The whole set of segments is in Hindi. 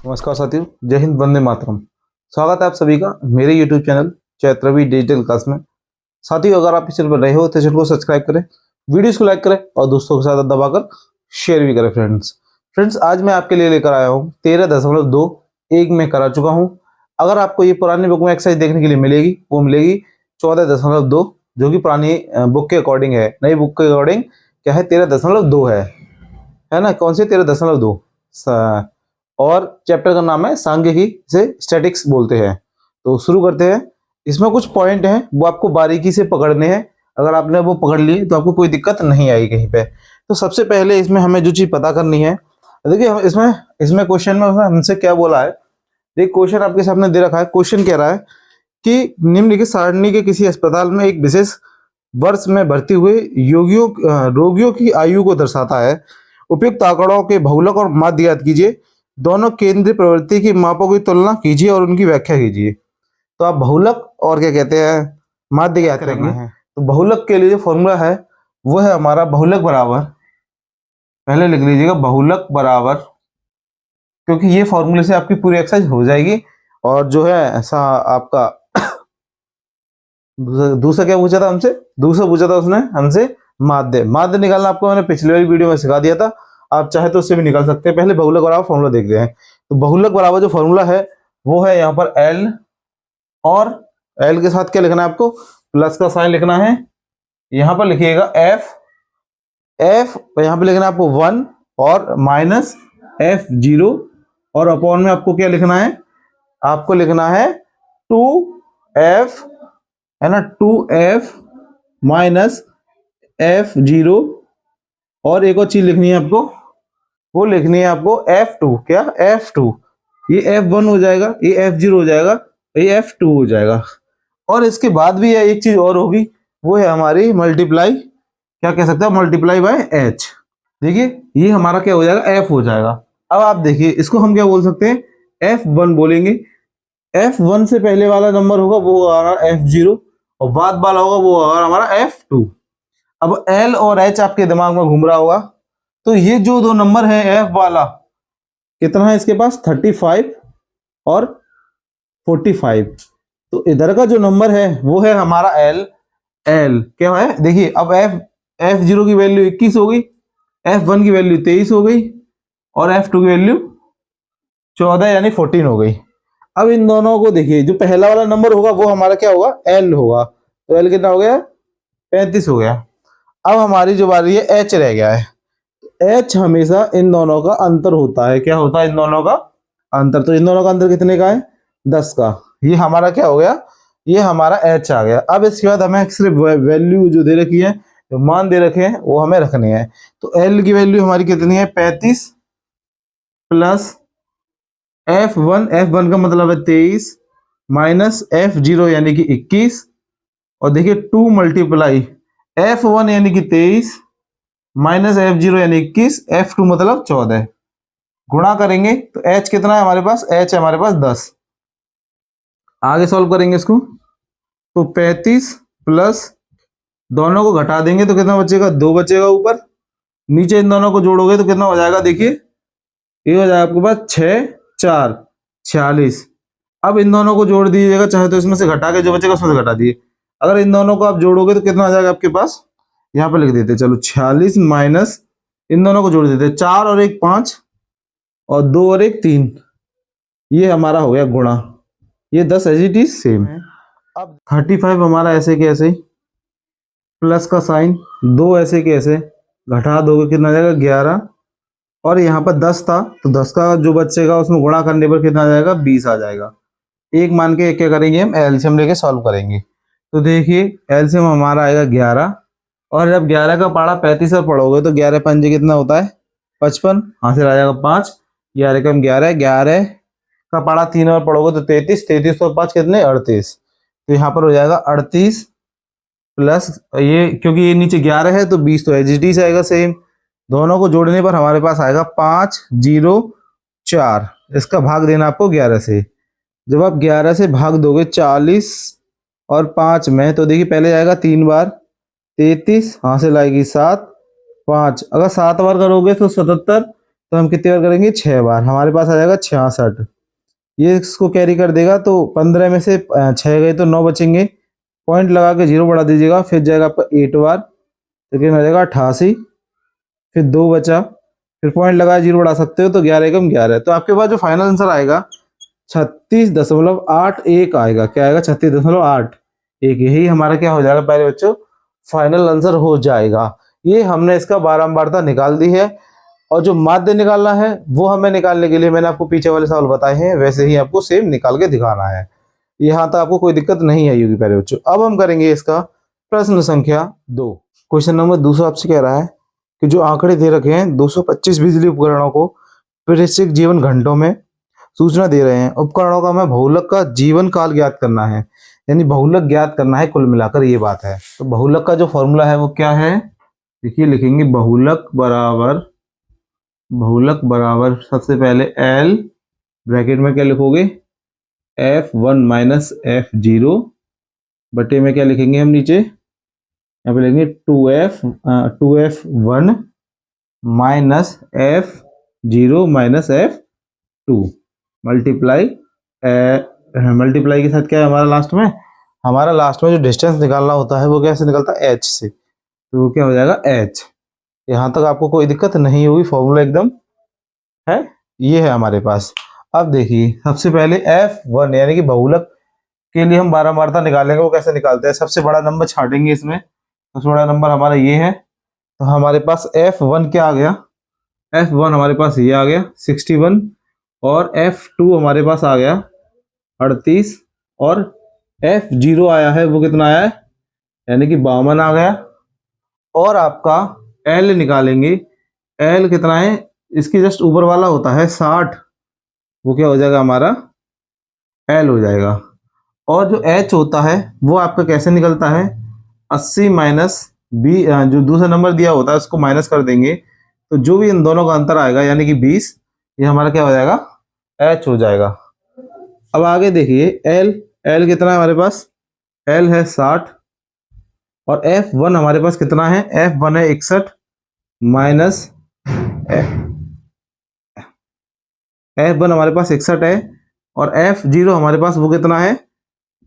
नमस्कार साथियों, जय हिंद, वंदे मातरम। स्वागत है आप सभी का मेरे YouTube चैनल चैत्रवी डिजिटल क्लास में। साथियों, अगर आप इस चैनल पर नए हो तो चैनल को सब्सक्राइब करें, वीडियोस को लाइक करें और दोस्तों के साथ दबाकर शेयर भी करें। फ्रेंड्स, आज मैं आपके लिए लेकर आया हूँ 13.2 एक में करा चुका हूँ। अगर आपको ये पुरानी बुक में एक्सरसाइज देखने के लिए मिलेगी, वो मिलेगी 14.2, जो कि पुरानी बुक के अकॉर्डिंग है। नई बुक के अकॉर्डिंग क्या है, 13.2 है ना। कौन सी 13.2? और चैप्टर का नाम है सांख्यिकी, से स्टैटिक्स बोलते हैं। तो शुरू करते हैं। इसमें कुछ पॉइंट हैं, वो आपको बारीकी से पकड़ने हैं। अगर आपने वो पकड़ लिए तो आपको कोई दिक्कत नहीं आएगी कहीं पे। तो सबसे पहले इसमें हमें जो चीज पता करनी है, देखिए हम इसमें क्वेश्चन में हमसे क्या बोला है। देखिए क्वेश्चन आपके सामने दे रखा है। क्वेश्चन कह रहा है कि निम्नलिखित सारणी के किसी अस्पताल में एक विशेष वर्ष में भर्ती हुए रोगियों की आयु को दर्शाता है। उपयुक्त आंकड़ों के बहुलक और माध्य ज्ञात कीजिए। दोनों केंद्रीय प्रवृत्ति की मापों की तुलना कीजिए और उनकी व्याख्या कीजिए। तो आप बहुलक और क्या कहते हैं, माध्य ज्ञात करेंगे। तो बहुलक के लिए जो फॉर्मूला है वो है हमारा बहुलक बराबर, पहले लिख लीजिएगा बहुलक बराबर, क्योंकि ये फॉर्मूले से आपकी पूरी एक्सरसाइज हो जाएगी। और जो है ऐसा आपका दूसरा क्या पूछा था हमसे, दूसरा पूछा था उसने हमसे माध्य निकालना। आपको मैंने पिछले वाली वीडियो में सिखा दिया था, आप चाहे तो उससे भी निकाल सकते हैं। पहले बहुलक बराबर फॉर्मूला देखते हैं। तो बहुलक बराबर जो फॉर्मूला है वो है यहाँ पर एल, और एल के साथ क्या लिखना है आपको, प्लस का साइन लिखना है। यहाँ पर लिखिएगा एफ, यहाँ पे लिखना है आपको 1 और माइनस F0, और अपॉन में आपको क्या लिखना है, आपको लिखना है 2F, है ना, 2F माइनस F0। और एक और चीज लिखनी है आपको, वो लिखनी है आपको F2। क्या F2? ये F1 हो जाएगा, ये F0 हो जाएगा, ये F2 हो जाएगा। और इसके बाद भी एक चीज और होगी, वो है हमारी मल्टीप्लाई, क्या कह सकते हैं, मल्टीप्लाई बाय H। देखिए ये हमारा क्या हो जाएगा, F हो जाएगा। अब आप देखिए इसको हम क्या बोल सकते हैं, F1 बोलेंगे। F1 से पहले वाला नंबर होगा वो होगा F0, और बाद वाला होगा वो होगा हमारा F2। अब L और H आपके दिमाग में घूम रहा होगा, तो ये जो दो नंबर है F वाला कितना है इसके पास, 35 और 45। तो इधर का जो नंबर है वो है हमारा L क्या है, देखिए अब F0 की वैल्यू 21 हो गई, F1 की वैल्यू 23 हो गई, और F2 की वैल्यू 14 यानी 14 हो गई। अब इन दोनों को देखिए, जो पहला वाला नंबर होगा वो हमारा क्या होगा, L होगा। तो L कितना हो गया, 35 हो गया। अब हमारी जो बारी है H रह गया है। H हमेशा इन दोनों का अंतर होता है। क्या होता है, इन दोनों का अंतर। तो इन दोनों का अंतर कितने का है, 10 का। ये हमारा क्या हो गया, ये हमारा H आ गया। अब इसके बाद हमें सिर्फ वैल्यू जो दे रखी है, जो मान दे रखे हैं वो हमें रखने हैं। तो L की वैल्यू हमारी कितनी है, 35 प्लस F1 का मतलब है 23 माइनस F0 यानी कि 21, और देखिए 2 मल्टीप्लाई F1 यानी कि 23 माइनस F0 यानी 21, F2 मतलब 14। गुणा करेंगे तो H कितना है हमारे पास, H है हमारे पास 10। आगे सॉल्व करेंगे इसको, तो 35 प्लस, दोनों को घटा देंगे तो कितना बचेगा, 2 बचेगा ऊपर। नीचे इन दोनों को जोड़ोगे तो कितना हो जाएगा, देखिए ये हो जाएगा आपके पास 6 4 46। अब इन दोनों को जोड़ दीजिएगा, चाहे तो इसमें से घटा के जो बचेगा उसमें से घटा दिए। अगर इन दोनों को आप जोड़ोगे तो कितना आ जाएगा आपके पास, यहाँ पे लिख देते, चलो 46 माइनस, इन दोनों को जोड़ देते, 4 और 1 5, और 2 और 1 3, ये हमारा हो गया गुणा। ये 10 एज इट इज सेम। अब 35 हमारा ऐसे के ऐसे, प्लस का साइन, 2 ऐसे के ऐसे, घटा दोगे कितना आ जाएगा 11, और यहाँ पर 10 था तो 10 का जो बचेगा उसमें गुणा करने पर कितना आ जाएगा, 20 आ जाएगा। एक मान के क्या करेंगे, हम एलसीएम लेके सॉल्व करेंगे। तो देखिए एलसीएम हमारा आएगा 11, और जब 11 का पारा 35 पर पढ़ोगे तो 11 पंजे कितना होता है, 55, हाथ से आ जाएगा 5, 11 कम 11, 11 का पारा 3 और पढ़ोगे तो 33, 33 और 5 कितने, 38। तो यहाँ पर हो जाएगा 38 प्लस ये, क्योंकि ये नीचे 11 है तो 20 तो एच आएगा सेम। दोनों को जोड़ने पर हमारे पास आएगा 504। इसका भाग देना आपको 11 से। जब आप 11 से भाग दोगे 40 और 5 में, तो देखिए पहले जाएगा 3 बार 33, हाथ से लाएगी 7 5, अगर 7 बार करोगे तो 77, तो हम कितनी बार करेंगे, 6 बार। हमारे पास आ जाएगा 66। ये इसको कैरी कर देगा तो 15 में से 6 गए तो 9 बचेंगे। पॉइंट लगा के 0 बढ़ा दीजिएगा, फिर जाएगा आपका 8 बार, तो कितना आ जाएगा 88। फिर 2 बचा, फिर पॉइंट लगा 0 बढ़ा सकते हो तो 11 एकम 11। तो आपके पास जो फाइनल आंसर आएगा 36.81 आएगा। क्या आएगा, 36.81। यही हमारा क्या हो जाएगा पहले बच्चों, फाइनल आंसर हो जाएगा। ये हमने इसका बारंबारता निकाल दी है। और जो माध्य निकालना है वो हमें निकालने के लिए मैंने आपको पीछे वाले सवाल बताए हैं, वैसे ही आपको सेम निकाल के दिखाना है। यहाँ तक आपको कोई दिक्कत नहीं आई होगी पहले बच्चों। अब हम करेंगे इसका प्रश्न संख्या 2। क्वेश्चन नंबर 200 आपसे कह रहा है कि जो आंकड़े दे रखे हैं 225 बिजली उपकरणों को वैश्विक जीवन घंटों में सूचना दे रहे हैं। उपकरणों का हमें बहुलक का जीवन काल ज्ञात करना है, यानी बहुलक ज्ञात करना है कुल मिलाकर, ये बात है। तो बहुलक का जो फॉर्मूला है वो क्या है, देखिए लिखेंगे बहुलक बराबर सबसे पहले L, ब्रैकेट में क्या लिखोगे F1 माइनस F0 बटे में क्या लिखेंगे हम नीचे, यहाँ पे लिखेंगे 2F1 minus F0 minus F2 multiply के साथ क्या है हमारा लास्ट में जो डिस्टेंस निकालना होता है वो कैसे निकलता है, H से। तो वो क्या हो जाएगा H। यहाँ तक आपको कोई दिक्कत नहीं होगी, फॉर्मूला एकदम है, ये है हमारे पास। अब देखिए सबसे पहले F1 यानी कि बहुलक के लिए हम बारंबारता निकालेंगे। वो कैसे निकालते हैं, सबसे बड़ा नंबर छाटेंगे इसमें, सबसे बड़ा नंबर हमारा ये है। तो हमारे पास F1 क्या आ गया, F1 हमारे पास ये आ गया 61, और F2 हमारे पास आ गया 38, और F0 आया है वो कितना आया है, यानी कि 52 आ गया। और आपका L निकालेंगे, L कितना है, इसकी जस्ट ऊपर वाला होता है 60, वो क्या हो जाएगा हमारा L हो जाएगा। और जो H होता है वो आपका कैसे निकलता है, 80 माइनस बी, जो दूसरा नंबर दिया होता है उसको माइनस कर देंगे, तो जो भी इन दोनों का अंतर आएगा यानी कि 20, ये हमारा क्या हो जाएगा H हो जाएगा। अब आगे देखिए L कितना है हमारे पास, L है 60, और F1 हमारे पास कितना है, F1 है 61 माइनस F1 हमारे पास 61 है, और F0 हमारे पास वो कितना है,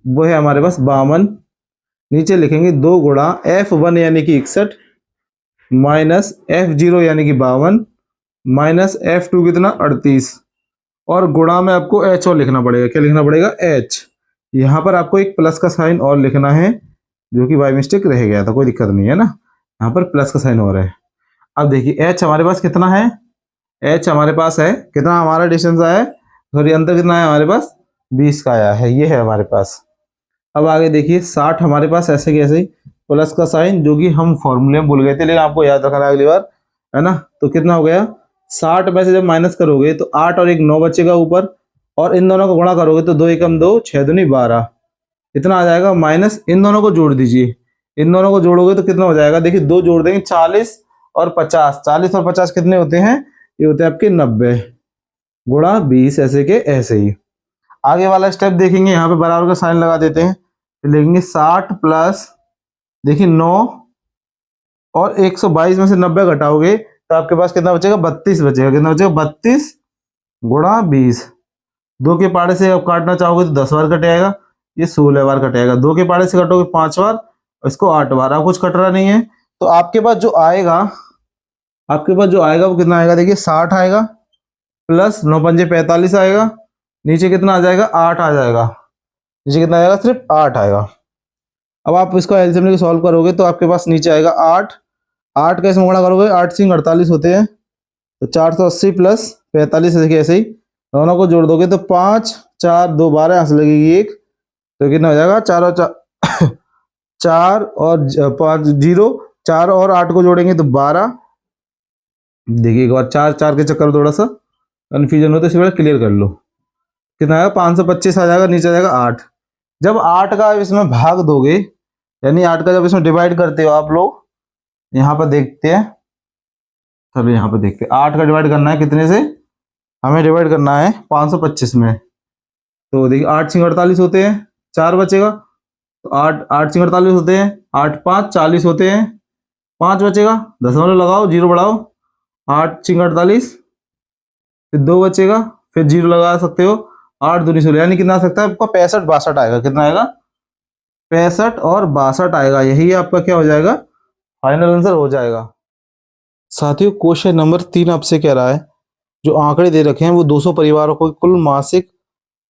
वो है हमारे पास 52। नीचे लिखेंगे 2 गुणा F1 यानी कि 61 माइनस F0 यानी कि 52 माइनस F2 कितना 38, और गुणा में आपको H और लिखना पड़ेगा। क्या लिखना पड़ेगा, H। यहाँ पर आपको एक प्लस का साइन और लिखना है, जो कि बाय मिस्टेक रह गया था, कोई दिक्कत नहीं है ना, यहाँ पर प्लस का साइन और है। अब देखिए H हमारे पास कितना है, H हमारे पास है कितना, हमारा डिस्टेंस आया है, सॉरी अंतर कितना है हमारे पास 20 का आया है, ये है हमारे पास। अब आगे देखिए 60 हमारे पास ऐसे कैसे प्लस का साइन, जो कि हम फॉर्मूले में भूल गए थे लेकिन आपको याद रखना है अगली बार, है ना। तो कितना हो गया 60 में से जब माइनस करोगे तो 8 और 1 9 बचेगा ऊपर, और इन दोनों को गुणा करोगे तो 2 एकम 2 6 दूनी 12, कितना आ जाएगा माइनस, इन दोनों को जोड़ दीजिए, इन दोनों को जोड़ोगे तो कितना हो जाएगा, देखिए 2 जोड़ देंगे 40 और 50, 40 और 50 कितने होते हैं, ये होते हैं आपके 90 गुणा 20, ऐसे के ऐसे ही। आगे वाला स्टेप देखेंगे, यहाँ पे बराबर का साइन लगा देते हैं, तो लिखेंगे 60 प्लस देखिए 9 और 122 में से 90 घटाओगे तो आपके पास कितना बचेगा, 32 बचेगा। कितना बचेगा, 32 गुणा 20। 2 के पाड़े से अब काटना चाहोगे तो 10 बार कटेगा, ये 16 बार कटेगा। 2 के पाड़े से कटोगे 5 बार, इसको 8 बार। अब कुछ कट रहा नहीं है, तो आपके पास जो आएगा वो कितना आएगा, देखिए 60 आएगा प्लस 9 पंजे 45 आएगा, नीचे कितना आ जाएगा 8 आ जाएगा, नीचे कितना आएगा सिर्फ 8 आएगा। अब आप इसको एलसीएम लेके सॉल्व करोगे तो आपके पास नीचे आएगा 8, 8 कैसे गुणा करोगे, 8 सिंग 48 होते हैं, तो 480 प्लस 45 देखिए ऐसे ही दोनों को जोड़ दोगे तो 5 4 2 12 यहाँ से लगेगी 1, तो कितना हो जाएगा 4 और 4 और 5 0, 4 और 8 को जोड़ेंगे तो 12। देखिए एक बार 4 4 के चक्कर थोड़ा सा कन्फ्यूजन हो तो इसी बार क्लियर कर लो, कितना आएगा 525 आ जाएगा, नीचे आ जाएगा 8। जब 8 का इसमें भाग दोगे, यानी 8 का जब इसमें डिवाइड करते हो आप लोग, यहाँ पर देखते हैं, चलो यहाँ पर देखते हैं 8 का डिवाइड करना है कितने से, हमें डिवाइड करना है 525 में। तो देखिए 8 सिंग 48 होते हैं, 4 बचेगा, तो 8 सिंग 48 होते हैं, 8 5 40 होते हैं, 5 बचेगा, दशमलव लगाओ 0 बढ़ाओ, 8 सिंग 48 फिर 2 बचेगा, फिर 0 लगा सकते हो। 8 दूनी 16, यानी कितना आ सकता है आपका 65 62 आएगा। कितना आएगा? 65 और 62 आएगा। यही आपका क्या हो जाएगा? फाइनल आंसर हो जाएगा। साथियों, क्वेश्चन नंबर 3 आपसे कह रहा है जो आंकड़े दे रखे हैं वो 200 परिवारों को कुल मासिक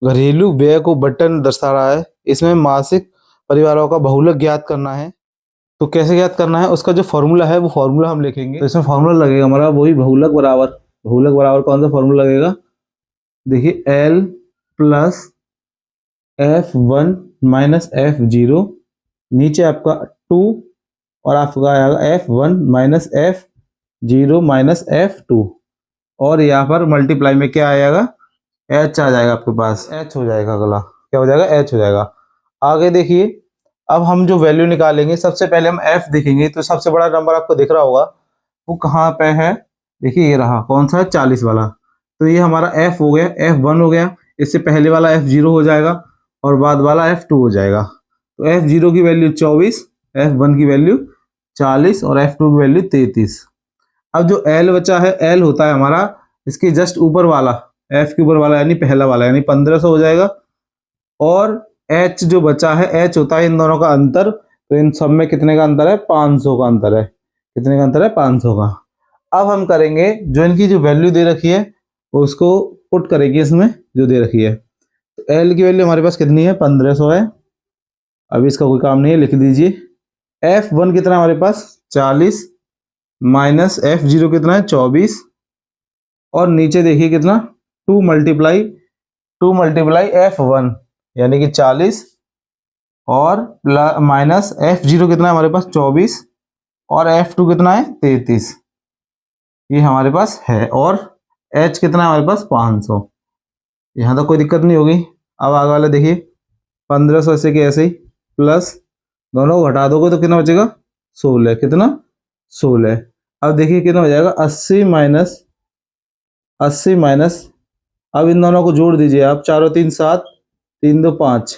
घरेलू व्यय को बटन दर्शा रहा है। इसमें मासिक परिवारों का बहुलक ज्ञात करना है। तो कैसे ज्ञात करना है, उसका जो फॉर्मूला है वो फॉर्मूला हम लिखेंगे। तो इसमें फॉर्मूला लगेगा हमारा वही बहुलक बराबर कौन सा फॉर्मूला लगेगा? देखिए, L plus F1 minus F0, नीचे आपका 2 और आपका आएगा F1 minus F0 minus F2, और यहाँ पर मल्टीप्लाई में क्या आएगा? H आ जाएगा आपके पास। H हो जाएगा, अगला क्या हो जाएगा? H हो जाएगा। आगे देखिए, अब हम जो वैल्यू निकालेंगे, सबसे पहले हम F देखेंगे। तो सबसे बड़ा नंबर आपको दिख रहा होगा वो कहाँ पे है? देखिए, ये रहा। कौन सा है? 40 वाला। तो ये हमारा F हो गया, F1 हो गया। इससे पहले वाला F0 हो जाएगा और बाद वाला F2 हो जाएगा। तो F0 की वैल्यू 24, F1 की वैल्यू 40 और F2 की वैल्यू 33। अब जो L बचा है, L होता है हमारा इसके जस्ट ऊपर वाला, F के ऊपर वाला, यानी पहला वाला, यानी 1500 हो जाएगा। और H जो बचा है, H होता है इन दोनों का अंतर। तो इन सब में कितने का अंतर है? 500 का अंतर है। कितने का अंतर है? 500 का। अब हम करेंगे, जो इनकी जो वैल्यू दे रखी है उसको पुट करेंगे इसमें जो दे रखी है। तो L की वैल्यू हमारे पास कितनी है? 1500 है। अभी इसका कोई काम नहीं है, लिख दीजिए। F1 कितना है हमारे पास? 40 माइनस F0 कितना है? 24, और नीचे देखिए कितना? 2 मल्टीप्लाई F1 यानी कि 40, और माइनस F0 कितना है हमारे पास? 24, और F2 कितना है? 33। ये हमारे पास है। और H कितना है हमारे पास? 500। यहाँ तक कोई दिक्कत नहीं होगी। अब आगे वाले देखिए, 1500 ऐसे के ऐसे ही, प्लस दोनों को घटा दोगे तो कितना बचेगा? 16। कितना? 16। अब देखिए कितना हो जाएगा? 80 माइनस, अब इन दोनों को जोड़ दीजिए आप। 4 और 3 7, 3 2 5,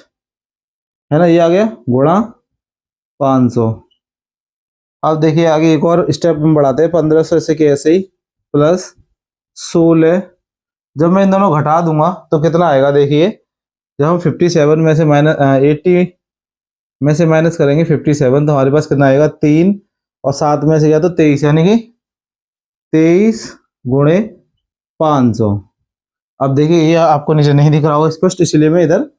है ना? ये आ गया गुणा 500। अब देखिए आगे एक और स्टेप में बढ़ाते हैं। 1500 ऐसे के ऐसे ही, प्लस 16। जब मैं इन दोनों घटा दूंगा तो कितना आएगा? देखिए, जब हम 57 में से माइनस 80 में से माइनस करेंगे 57, तो हमारे पास कितना आएगा? 3 और 7 में से गया तो 23, यानी कि 23 गुणे 500। अब देखिए, ये आपको नीचे नहीं दिख रहा होगा स्पष्ट, इसलिए मैं इधर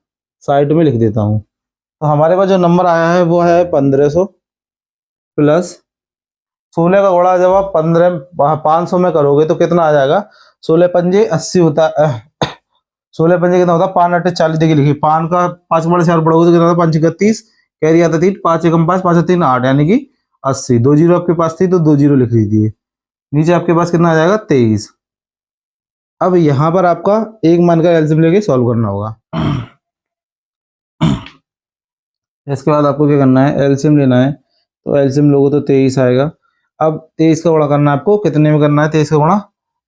साइड में लिख देता हूँ। तो हमारे पास जो नंबर आया है वो है 1500 प्लस 16 का गुणा जब आप 500 में करोगे तो कितना आ जाएगा? 16 पंजे 80 होता है। 16 पंजे कितना होता है? 5 8 40। देखिए लिखिए, 5 का 5 बड़े 4 पड़ोगे तो कितना होता है? 5 31, कैरी आता 3, 5 एकम 5, 5 3 8, यानी कि 80। 2 जीरो आपके पास थी तो 2 जीरो लिख लीजिए। नीचे आपके पास कितना आ जाएगा? 23। अब यहाँ पर आपका एक मान का एलसीएम लेके सॉल्व करना होगा। इसके बाद आपको क्या करना है? एलसीएम लेना है। तो एलसीएम लोगो तो 23 आएगा। अब 23 का गुणा करना है आपको, कितने में करना है? 23 का गुणा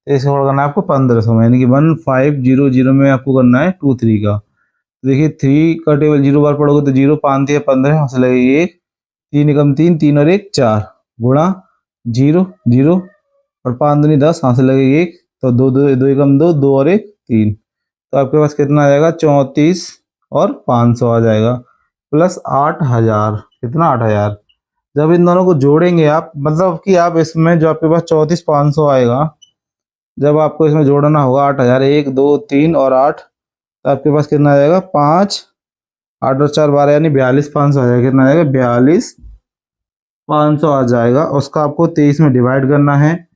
करना है आपको 1500 में, यानी कि 1500 में आपको करना है 23 का। देखिए 3 का टेबल 0 बार पढ़ोगे तो 0, 5 3 15, यहाँ से लगेगी 1, 3 एकम 3, 3 और 1 4, गुणा 0 0 और 5 दूनी 10, यहाँ से लगेगी 1, तो 2 2 2 एकम 2, 2 और 1 3। तो आपके पास कितना आ जाएगा? 34 और 500 आ जाएगा, प्लस 8000। कितना? 8000। जब इन दोनों को जोड़ेंगे आप, मतलब कि आप इसमें जो आपके पास 34 500 आएगा, जब आपको इसमें जोड़ना होगा 8000, 1 2 3 और 8, तो आपके पास कितना आ जाएगा? 5 8 और 4 12, यानी 42 500 आ जाएगा। कितना आ जाएगा? 42 500 आ जाएगा। उसका आपको 23 में डिवाइड करना है,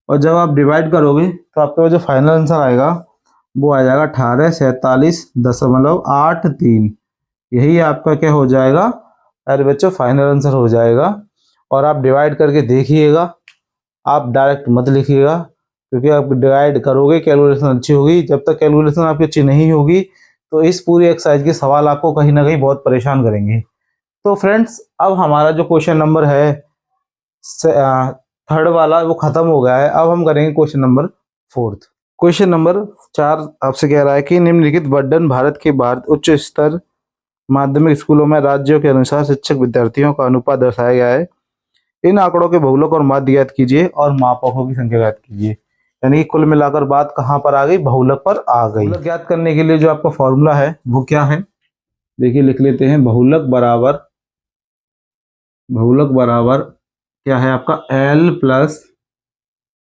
और जब आप डिवाइड करोगे तो आपके पास जो फाइनल आंसर आएगा वो आ जाएगा 1847.83। यही आपका क्या हो जाएगा? अरे बच्चों, फाइनल आंसर हो जाएगा। और आप डिवाइड करके देखिएगा, आप डायरेक्ट मत लिखिएगा, क्योंकि आप डिवाइड करोगे कैलकुलेशन अच्छी होगी। जब तक कैलकुलेशन आपकी अच्छी नहीं होगी तो इस पूरी एक्सरसाइज के सवाल आपको कहीं ना कहीं बहुत परेशान करेंगे। तो फ्रेंड्स, अब हमारा जो क्वेश्चन नंबर है थर्ड वाला वो खत्म हो गया है। अब हम करेंगे क्वेश्चन नंबर 4। क्वेश्चन नंबर 4 आपसे कह रहा है कि निम्नलिखित वर्णन भारत के उच्च स्तर माध्यमिक स्कूलों में राज्यों के अनुसार शिक्षक विद्यार्थियों का अनुपात दर्शाया गया है। इन आंकड़ों के बहुलक और माध्य ज्ञात कीजिए और मापकों की संख्या ज्ञात कीजिए। यानी कि कुल मिलाकर बात कहाँ पर आ गई, बहुलक पर आ गई। बहुलक ज्ञात करने के लिए जो आपका फॉर्मूला है वो क्या है, देखिए लिख लेते हैं। बहुलक बराबर क्या है आपका, L प्लस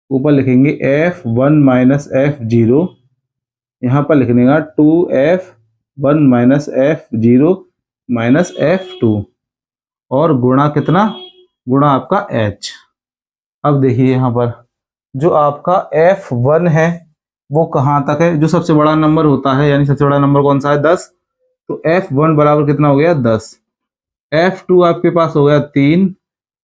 ऊपर लिखेंगे F1 माइनस F0, यहाँ पर लिख देगा 2F1 minus F0 minus F2 और गुणा कितना, गुणा आपका H। अब देखिए यहाँ पर जो आपका F1 है वो कहाँ तक है, जो सबसे बड़ा नंबर होता है, यानी सबसे बड़ा नंबर कौन सा है, 10। तो F1 बराबर कितना हो गया, 10। F2 आपके पास हो गया 3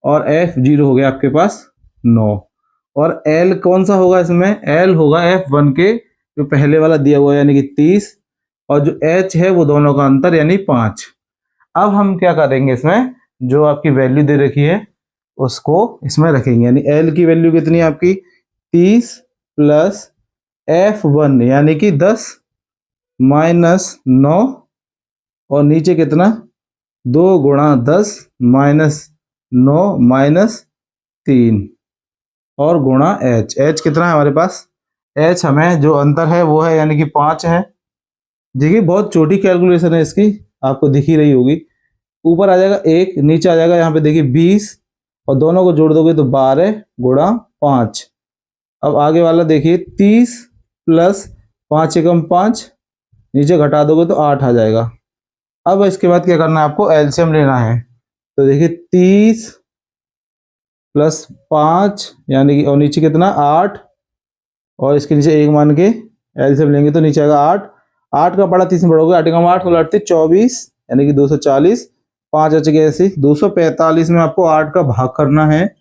और F0 हो गया आपके पास 9। और L कौन सा होगा इसमें, L होगा F1 के जो पहले वाला दिया हुआ है यानी कि 30, और जो H है वो दोनों का अंतर यानी 5। अब हम क्या करेंगे, इसमें जो आपकी वैल्यू दे रखी है उसको इसमें रखेंगे, यानी L की वैल्यू कितनी है आपकी 30 प्लस F1 यानी कि 10 माइनस 9 और नीचे कितना 2 गुणा 10 माइनस 9 माइनस 3 और गुणा H कितना है हमारे पास, H हमें जो अंतर है वो है यानी कि 5 है। देखिए बहुत छोटी कैलकुलेशन है इसकी, आपको दिख ही रही होगी। ऊपर आ जाएगा 1, नीचे आ जाएगा यहाँ पे देखिए 20 और दोनों को जोड़ दोगे तो 12 गुणा 5। अब आगे वाला देखिए 30 प्लस 5 एकम 5, नीचे घटा दोगे तो 8 आ जाएगा। अब इसके बाद क्या करना है, आपको एलसीएम लेना है। तो देखिए 30 प्लस 5 यानी कि, और नीचे कितना 8 और इसके नीचे 1 मान के एलसीएम लेंगे तो नीचे आएगा 8। 8 का बड़ा 30 में बढ़ोगे, 8 का 8 और 8 24 यानी कि 240। 5 बचे ऐसे 245 में आपको 8 का भाग करना है।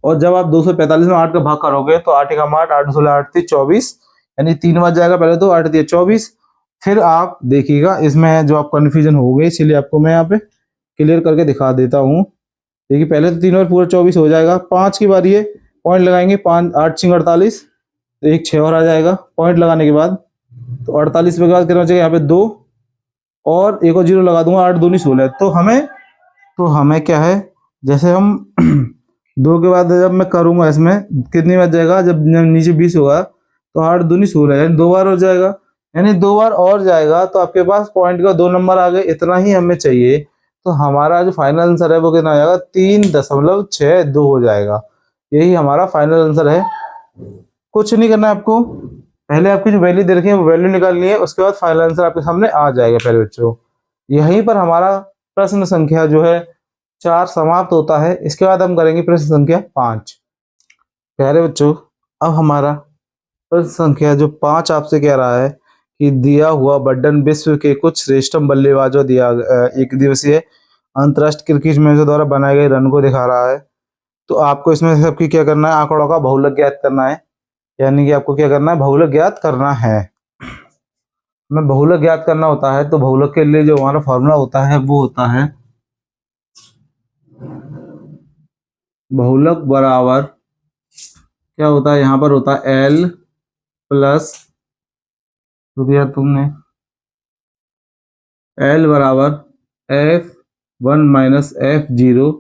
और जब आप 245 में 8 का भाग करोगे तो 8 का 8 8 8 24 यानी 3 बार जाएगा, पहले तो 8 दिया 24। फिर आप देखिएगा इसमें जो आप कन्फ्यूजन हो गई, इसलिए आपको मैं यहाँ पे क्लियर करके दिखा देता हूँ। देखिए पहले तो 3 बार पूरा 24 हो जाएगा, 5 की बारी है, पॉइंट लगाएंगे, 5 8 6 48 तो एक 6 और आ जाएगा पॉइंट लगाने के बाद। तो 48 के बाद कितना बचेगा यहाँ पे 2 और एक और 0 लगा दूंगा, 8 दूनी 16। तो हमें क्या है, जैसे हम 2 के बाद जब मैं करूंगा इसमें कितनी बार जाएगा, जब नीचे 20 होगा तो 8 दूनी 16 यानी 2 बार हो जाएगा, यानी 2 बार और जाएगा तो आपके पास पॉइंट का 2 नंबर आ गए। इतना ही हमें चाहिए, तो हमारा जो फाइनल आंसर है वो कितना आ जाएगा 3.62 हो जाएगा। यही हमारा फाइनल आंसर है। कुछ नहीं करना है आपको, पहले आपकी जो वैल्यू दे रखी है वो वैल्यू निकालनी है, उसके बाद फाइनल आंसर आपके सामने आ जाएगा। पहले बच्चों यहीं पर हमारा प्रश्न संख्या जो है 4 समाप्त होता है। इसके बाद हम करेंगे प्रश्न संख्या 5। प्यारे बच्चों अब हमारा प्रश्न संख्या जो 5 आपसे कह रहा है कि दिया हुआ बर्डन विश्व के कुछ श्रेष्ठतम बल्लेबाजों एक दिवसीय अंतरराष्ट्रीय क्रिकेट मैचों द्वारा बनाए गए रन को दिखा रहा है। तो आपको इसमें सबकी क्या करना है, आंकड़ों का बहुलक ज्ञात करना है, यानी कि आपको क्या करना है, बहुलक ज्ञात करना है। में बहुलक ज्ञात करना होता है तो बहुलक के लिए जो हमारा फॉर्मूला होता है वो होता है बहुलक बराबर क्या होता है, यहाँ पर होता है L प्लस, रुकिए तुमने L बराबर F1 माइनस F0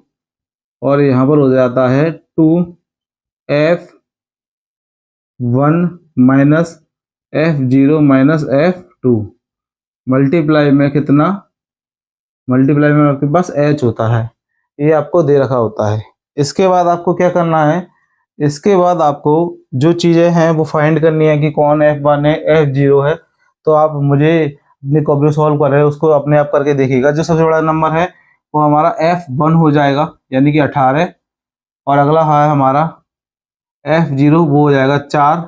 और यहाँ पर हो जाता है 2F1 minus F0 minus F2 multiply में कितना, मल्टीप्लाई में आपके पास H होता है, ये आपको दे रखा होता है। इसके बाद आपको क्या करना है, इसके बाद आपको जो चीज़ें हैं वो फाइंड करनी है कि कौन F1 है F0 है। तो आप मुझे अपनी कॉपी में सॉल्व कर रहे हैं उसको अपने आप करके देखिएगा। जो सबसे बड़ा नंबर है वो हमारा F1 हो जाएगा यानी कि 18, और अगला है हमारा F0 वो हो जाएगा 4,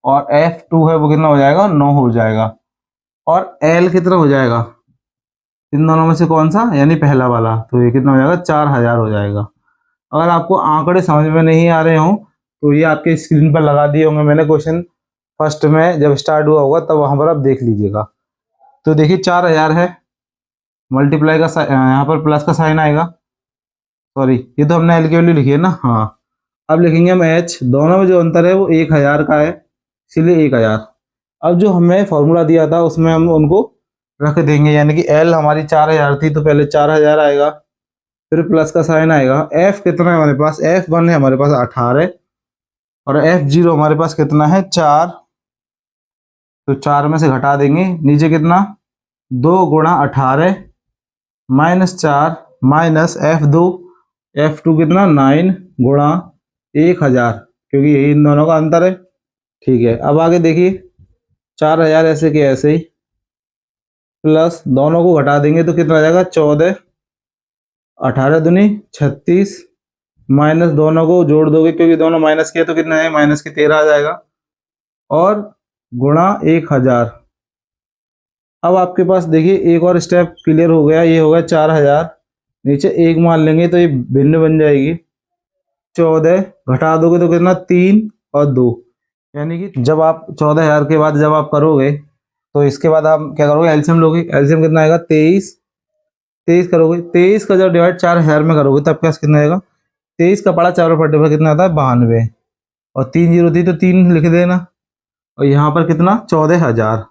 और F2 है वो कितना हो जाएगा 9 हो जाएगा, और L कितना हो जाएगा, इन दोनों में से कौन सा, यानी पहला वाला, तो ये कितना हो जाएगा 4000 हो जाएगा। अगर आपको आंकड़े समझ में नहीं आ रहे हों तो ये आपके स्क्रीन पर लगा दिए होंगे मैंने क्वेश्चन, फर्स्ट में जब स्टार्ट हुआ होगा तब वहां पर आप देख लीजिएगा। तो देखिए 4000 है, मल्टीप्लाई का यहाँ पर प्लस का साइन आएगा, सॉरी ये तो हमने एल की वैल्यू लिखी है ना, हाँ। अब लिखेंगे हम एच, दोनों में जो अंतर है वो 1000 का है इसलिए 1000। अब जो हमें फॉर्मूला दिया था उसमें हम उनको रख देंगे, यानी कि एल हमारी 4000 थी तो पहले 4000 आएगा, फिर प्लस का साइन आएगा। एफ कितना है हमारे पास, F1 है हमारे पास 18, और F0 हमारे पास कितना है 4, तो 4 में से घटा देंगे, नीचे कितना 2 गुणा 18 माइनस 4 माइनस F2 कितना 9 गुणा 1000, क्योंकि यही इन दोनों का अंतर है। ठीक है, अब आगे देखिए 4000 ऐसे के ऐसे ही, प्लस दोनों को घटा देंगे तो कितना आ जाएगा 14, 18 दूनी 36, माइनस दोनों को जोड़ दोगे क्योंकि दोनों माइनस किया तो कितना है माइनस के 13 आ जाएगा, और गुणा 1000। अब आपके पास देखिए एक और स्टेप क्लियर हो गया, ये हो गया 4000, नीचे एक मान लेंगे तो ये भिन्न बन जाएगी, 14 घटा दोगे तो कितना 3 और 2, यानी कि जब आप 14000 के बाद जब आप करोगे तो इसके बाद आप क्या करोगे, एलसीएम लोगे, एलसीएम कितना आएगा 23 करोगे, 23 का जब डिवाइड 4000 में करोगे तब क्या कितना आएगा, 23 का पड़ा 4 फटे पर कितना आता है 92, और 3 जीरो थी तो 3 लिख देना, और यहाँ पर कितना 14000,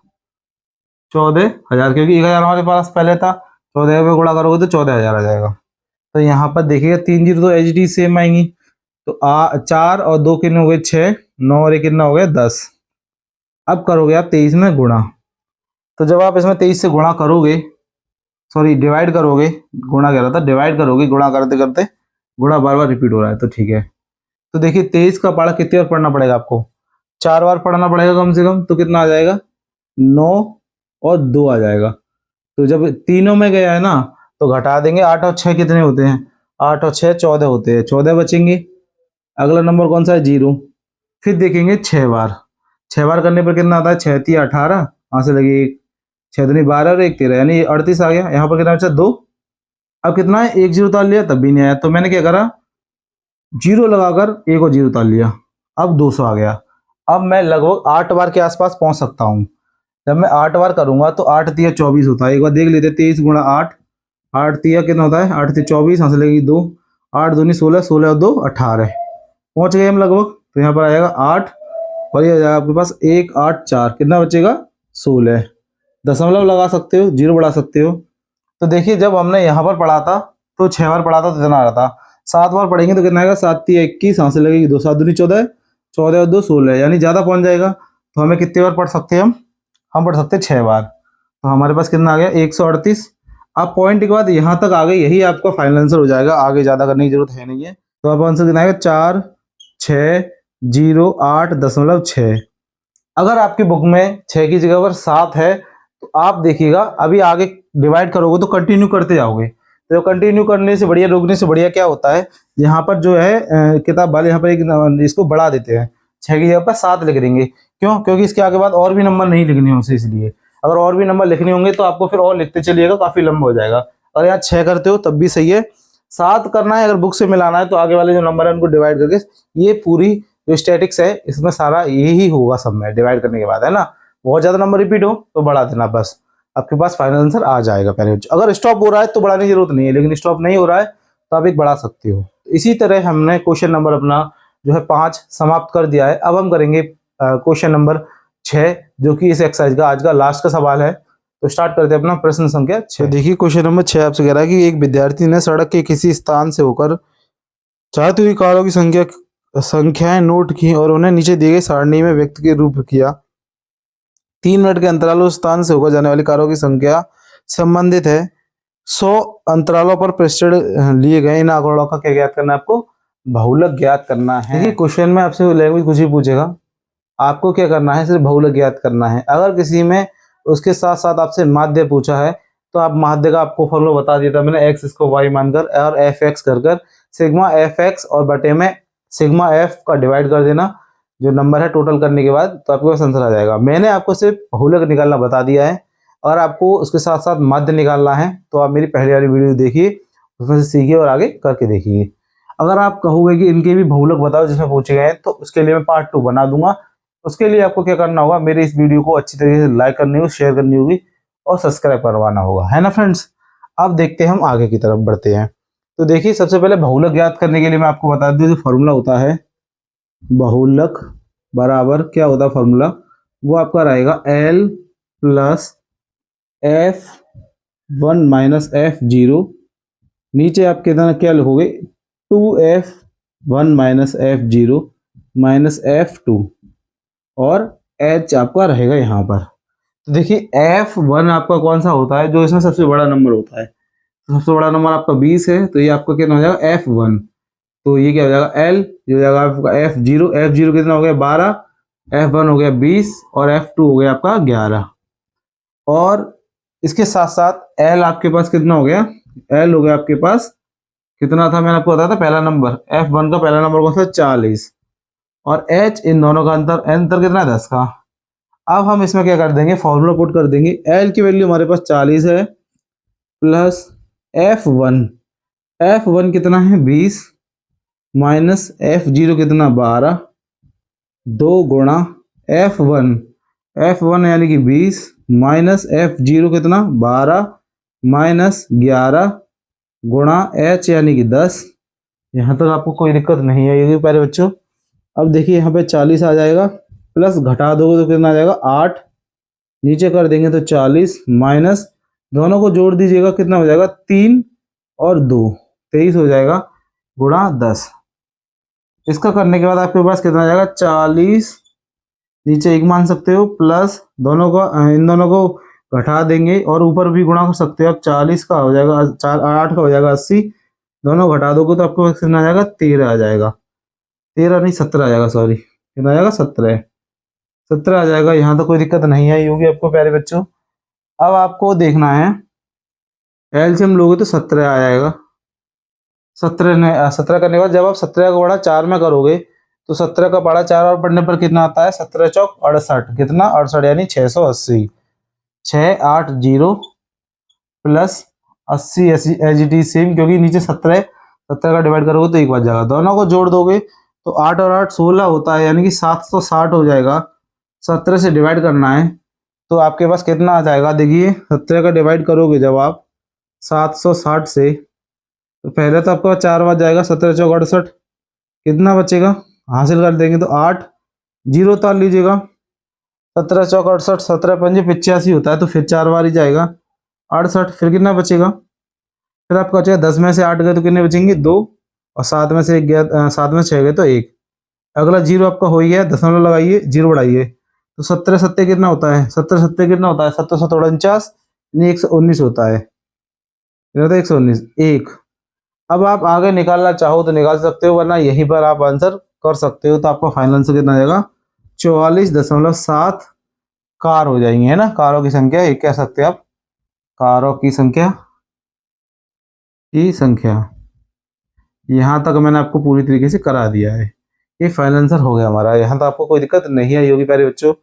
14000 क्योंकि 1000 हमारे पास पहले था, 14 में गुणा करोगे तो 14000 आ जाएगा। तो यहाँ पर देखिएगा 3 जीरो तो एच डी सेम आएंगी, तो 4 और 2 कितने हो गए 6, 9 और 1 कितना हो गया 10। अब करोगे आप 23 में गुणा, तो जब आप इसमें 23 से गुणा करोगे, सॉरी डिवाइड करोगे, गुणा कह रहा था, डिवाइड करोगे, गुणा करते करते गुणा बार बार रिपीट हो रहा है, तो ठीक है। तो देखिए 23 का पढ़ा कितनी बार पढ़ना पड़ेगा आपको, 4 बार पढ़ना पड़ेगा कम से कम, तो कितना आ जाएगा 9 और 2 आ जाएगा। तो जब तीनों में गया है ना तो घटा देंगे, 8 और 6 कितने होते हैं, 8 और 6 14 होते हैं, 14 बचेंगे। अगला नंबर कौन सा है 0, फिर देखेंगे 6 बार, 6 बार करने पर कितना आता है 6 3 18, वहां से लगी 6 दूनी 12 और 1 13, यानी 38 आ गया। यहाँ पर कितना बचा 2, अब कितना है 1 जीरो उतार लिया तब भी नहीं आया, तो मैंने क्या करा 0 लगाकर 1 और 0 उतार लिया, अब 200 आ गया। अब मैं लगभग 8 बार के आसपास पहुंच सकता हूँ। जब मैं 8 बार करूंगा तो 8 तिया 24 होता है, एक बार देख लेते 23 गुणा 8, 8 तिया कितना होता है 8 तिया 24, यहाँ से लगेगी 2, 8 दूनी 16, 16 और 2 18, पहुंच गए हम लगभग। तो यहाँ पर आएगा 8, और ये आ जाएगा आपके पास 1 8 4, कितना बचेगा 16, दशमलव लगा सकते हो, 0 बढ़ा सकते हो। तो देखिए जब हमने यहाँ पर पढ़ा था तो 6 बार पढ़ा था तो कितना आ रहा था, 7 बार पढ़ेंगे तो कितना आएगा 7 तिया 21, यहाँ से लगेगी 2 7 दूनी 14, 14 और 2 16, यानी ज़्यादा पहुंच जाएगा। तो हमें कितने बार पढ़ सकते हैं हम पढ़ सकते हैं 6 बार, तो हमारे पास कितना आ गया 138। अब पॉइंट के बाद यहाँ तक आ गए, यही आपका फाइनल आंसर हो जाएगा, आगे ज़्यादा करने की जरूरत है नहीं है। तो अब आंसर कितना आएगा 4 6 0 8.6। अगर आपकी बुक में 6 की जगह पर 7 है तो आप देखिएगा अभी आगे डिवाइड करोगे तो कंटिन्यू करते जाओगे, तो कंटिन्यू करने से बढ़िया, रोकने से बढ़िया क्या होता है, यहाँ पर जो है किताब वाले यहाँ पर एक इसको बढ़ा देते हैं, 6 की जगह पर 7 लिख देंगे। क्यों, क्योंकि इसके आगे बाद और भी नंबर नहीं लिखने होंगे, इसलिए अगर और भी नंबर लिखने होंगे तो आपको फिर और लिखते चलिएगा, काफी लंबा हो जाएगा। अगर यहाँ 6 करते हो तब भी सही है, 7 करना है अगर बुक से मिलाना है तो आगे वाले जो नंबर है उनको डिवाइड करके, ये पूरी जो स्टैटिक्स है इसमें सारा यही होगा सब में डिवाइड करने के बाद, है ना। बहुत ज्यादा नंबर रिपीट हो तो बढ़ा देना, बस आपके पास फाइनल आंसर आ जाएगा। पहले अगर स्टॉप हो रहा है तो बढ़ाने की जरूरत नहीं है, लेकिन स्टॉप नहीं हो रहा है तो आप एक बढ़ा सकते हो। इसी तरह हमने क्वेश्चन नंबर अपना जो है 5 समाप्त कर दिया है। अब हम करेंगे क्वेश्चन नंबर 6, जो कि इस एक्सरसाइज का आज का लास्ट का सवाल है। तो स्टार्ट करते हैं अपना प्रश्न संख्या 6। देखिए क्वेश्चन नंबर 6 आपसे कह रहा है कि एक विद्यार्थी ने सड़क के किसी स्थान से होकर जाती हुई कारों की संख्याएं नोट की और उन्हें नीचे दी गई सारणी में व्यक्त के रूप किया। 3 मिनट के अंतराल उस स्थान से होकर जाने वाली कारों की संख्या संबंधित है। 100 अंतरालों पर प्रेस्टेड लिए गए इन आंकड़ों का क्या ज्ञात करना है, आपको बहुलक ज्ञात करना है। देखिए क्वेश्चन में आपसे लैंग्वेज कुछ ही पूछेगा, आपको क्या करना है सिर्फ बहुलक ज्ञात करना है। अगर किसी में उसके साथ साथ आपसे माध्य पूछा है तो आप माध्य का आपको फॉर्मूला बता दिया था मैंने, एक्स इसको वाई मानकर और एफ एक्स कर सिग्मा एफ एक्स और बटे में सिग्मा एफ का डिवाइड कर देना जो नंबर है टोटल करने के बाद, तो आपके पास आंसर आ जाएगा। मैंने आपको सिर्फ बहुलक निकालना बता दिया है, और आपको उसके साथ साथ माध्य निकालना है तो आप मेरी पहले वाली वीडियो देखिए, उसमें से सीखिए और आगे करके देखिए। अगर आप कहोगे कि इनके भी बहुलक बताओ जिसमें पूछे गए हैं तो उसके लिए मैं पार्ट 2 बना दूंगा। उसके लिए आपको क्या करना होगा, मेरे इस वीडियो को अच्छी तरीके से लाइक करनी होगी, शेयर करनी होगी और सब्सक्राइब करवाना होगा, है ना फ्रेंड्स। अब देखते हैं हम आगे की तरफ बढ़ते हैं। तो देखिए सबसे पहले बहुलक ज्ञात करने के लिए मैं आपको बता दूं जो फॉर्मूला होता है बहुलक बराबर क्या होता है फॉर्मूला, वो आपका रहेगा L plus F1 minus F0, नीचे आप कितना क्या लिखोगे 2F1 माइनस F0 -F2 और H आपका रहेगा यहाँ पर। तो देखिए F1 आपका कौन सा होता है, जो इसमें सबसे बड़ा नंबर होता है। तो सबसे बड़ा नंबर आपका 20 है, तो ये आपका कितना हो जाएगा F1। तो ये क्या हो जाएगा L, ये हो जाएगा आपका F0। F0 कितना हो गया 12, F1 हो गया 20 और F2 हो गया आपका 11। और इसके साथ साथ L आपके पास कितना हो गया, L हो गया आपके पास कितना था, मैंने आपको बताया था पहला नंबर F1 का पहला नंबर कौन सा 40 और H, इन दोनों का अंतर कितना है 10 का। अब हम इसमें क्या कर देंगे, फॉर्मूला पुट कर देंगे। L की वैल्यू हमारे पास 40 है प्लस F1 कितना है 20 माइनस F0 कितना 12, 2 गुणा F1 यानी कि 20 माइनस F0 कितना 12 माइनस 11 गुणा H यानी कि 10। यहाँ तक आपको कोई दिक्कत नहीं आएगी प्यारे बच्चों। अब देखिए यहाँ पे 40 आ जाएगा, प्लस घटा दोगे तो कितना आ जाएगा 8, नीचे कर देंगे तो 40 माइनस दोनों को जोड़ दीजिएगा कितना हो जाएगा 3 और 2 23 हो जाएगा गुणा 10। इसका करने के बाद आपके पास कितना आ जाएगा 40, नीचे 1 मान सकते हो, प्लस दोनों को इन दोनों को घटा देंगे और ऊपर भी गुणा कर सकते हो। अब 40 का हो जाएगा 8 का हो जाएगा 80, दोनों घटा दोगे तो आपको कितना आ जाएगा 13 आ जाएगा, 13 नहीं 17 आ जाएगा, सॉरी कितना आ जाएगा 17 आ जाएगा। यहाँ तो कोई दिक्कत नहीं आई होगी आपको प्यारे बच्चों। अब आपको देखना है एलसीएम लोगे तो 17 आ जाएगा। 17 करने के बाद जब आप 17 का बड़ा 4 में करोगे तो 17 का बड़ा 4 और पढ़ने पर कितना आता है 17 चौक 68, कितना 68 यानी 680। 680 प्लस 80 एच सेम, क्योंकि नीचे 17 का डिवाइड करोगे तो एक बच जाएगा। दोनों को जोड़ दोगे तो 8 और 8 16 होता है, यानी कि 760 हो जाएगा। 17 से डिवाइड करना है तो आपके पास कितना आ जाएगा, देखिए 17 का डिवाइड करोगे जब आप 760 से, तो पहले तो आपका 4 बच जाएगा, 17 चौक 68, कितना बचेगा हासिल कर देंगे तो 8, जीरो उतार लीजिएगा। 17 चौक 68, 17 पंजे 85 होता है, तो फिर 4 बार ही जाएगा 68, फिर कितना बचेगा, फिर आपका बचेगा 10 में से 8 गए तो कितने बचेंगे 2, और 7 में से 1 गया, 7 में 6 गए तो 1। अगला जीरो आपका हो ही गया, दशमलव लगाइए, जीरो बढ़ाइए, तो 17 सत्ते कितना होता है, 17 सत्ते कितना होता है 17 से 49 यानी 119 होता है, 119 1। अब आप आगे निकालना चाहो तो निकाल सकते हो, वरना यहीं पर आप आंसर कर सकते हो। तो आपका फाइनल आंसर कितना आ जाएगा 44.7 कार हो जाएंगे, है ना। कारों की संख्या एक कह सकते हैं आप, कारों की संख्या यहाँ तक मैंने आपको पूरी तरीके से करा दिया है। ये फाइनल आंसर हो गया हमारा। यहाँ तो आपको कोई दिक्कत नहीं आई होगी प्यारे बच्चों।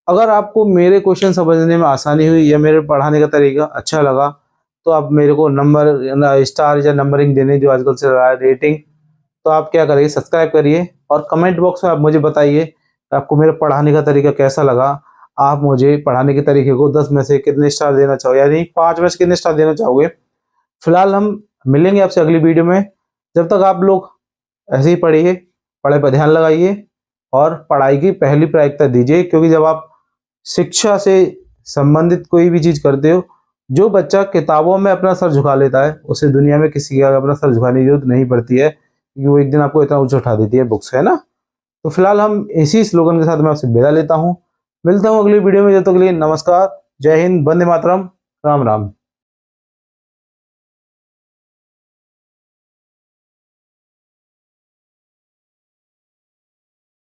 अगर आपको मेरे क्वेश्चन समझने में आसानी हुई या मेरे पढ़ाने का तरीका अच्छा लगा तो आप मेरे को नंबर स्टार या नंबरिंग देने जो आजकल से रहा है रेटिंग, तो आप क्या करिए सब्सक्राइब करिए और कमेंट बॉक्स में आप मुझे बताइए आपको मेरे पढ़ाने का तरीका कैसा लगा। आप मुझे पढ़ाने के तरीके को 10 में से कितने स्टार देना चाहो, यानी 5 में से कितने स्टार देना चाहोगे। फिलहाल हम मिलेंगे आपसे अगली वीडियो में। जब तक आप लोग ऐसे ही पढ़िए, पढ़ाई पर ध्यान लगाइए और पढ़ाई की पहली प्राथमिकता दीजिए, क्योंकि जब आप शिक्षा से संबंधित कोई भी चीज़ करते हो, जो बच्चा किताबों में अपना सर झुका लेता है उसे दुनिया में किसी का अपना सर झुकाने की जरूरत नहीं पड़ती है, क्योंकि वो एक दिन आपको इतना ऊंचा उठा देती है बुक्स, है ना। तो फिलहाल हम इसी स्लोगन के साथ मैं आपसे विदा लेता हूँ। मिलता हूँ अगली वीडियो में, जब तक के लिए नमस्कार, जय हिंद, वंदे मातरम, राम राम।